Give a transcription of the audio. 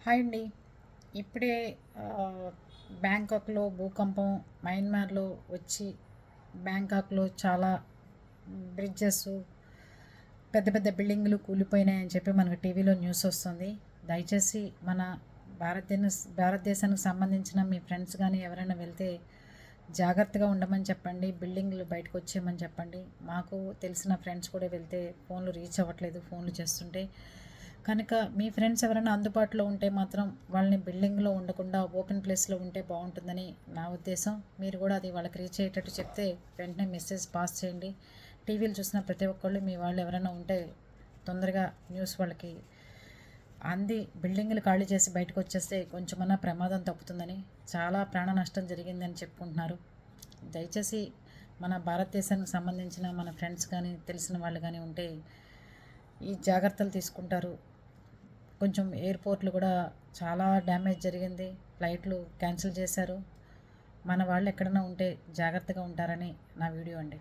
Hi అండి. ఇప్పుడే బ్యాంకాక్‌లో భూకంపం మయన్మార్‌లో వచ్చి బ్యాంకాక్‌లో చాలా బ్రిడ్జెసు, పెద్ద పెద్ద బిల్డింగులు కూలిపోయినాయని చెప్పి మనకు టీవీలో న్యూస్ వస్తుంది. దయచేసి మన భారతదేశానికి సంబంధించిన మీ ఫ్రెండ్స్ కానీ ఎవరైనా వెళ్తే జాగ్రత్తగా ఉండమని చెప్పండి. బిల్డింగ్లు బయటకు వచ్చేయమని చెప్పండి. మాకు తెలిసిన ఫ్రెండ్స్ కూడా వెళ్తే ఫోన్లు రీచ్ అవ్వట్లేదు, ఫోన్లు చేస్తుంటే. కనుక మీ ఫ్రెండ్స్ ఎవరైనా అందుబాటులో ఉంటే మాత్రం వాళ్ళని బిల్డింగ్లో ఉండకుండా ఓపెన్ ప్లేస్లో ఉంటే బాగుంటుందని నా ఉద్దేశం. మీరు కూడా అది వాళ్ళకి రీచ్ అయ్యేటట్టు చెప్తే వెంటనే మెసేజ్ పాస్ చేయండి. టీవీలు చూసిన ప్రతి ఒక్కళ్ళు మీ వాళ్ళు ఎవరైనా ఉంటే తొందరగా న్యూస్ వాళ్ళకి అంది బిల్డింగ్లు ఖాళీ చేసి బయటకు వచ్చేస్తే కొంచెమన్నా ప్రమాదం తప్పుతుందని, చాలా ప్రాణ నష్టం జరిగిందని చెప్పుకుంటున్నారు. దయచేసి మన భారతదేశానికి సంబంధించిన మన ఫ్రెండ్స్ కానీ తెలిసిన వాళ్ళు కానీ ఉంటే ఈ జాగ్రత్తలు తీసుకుంటారు. కొంచెం ఎయిర్పోర్ట్లు కూడా చాలా డ్యామేజ్ జరిగింది, ఫ్లైట్లు క్యాన్సిల్ చేశారు. మన వాళ్ళు ఎక్కడైనా ఉంటే జాగ్రత్తగా ఉంటారని నా వీడియో అండి.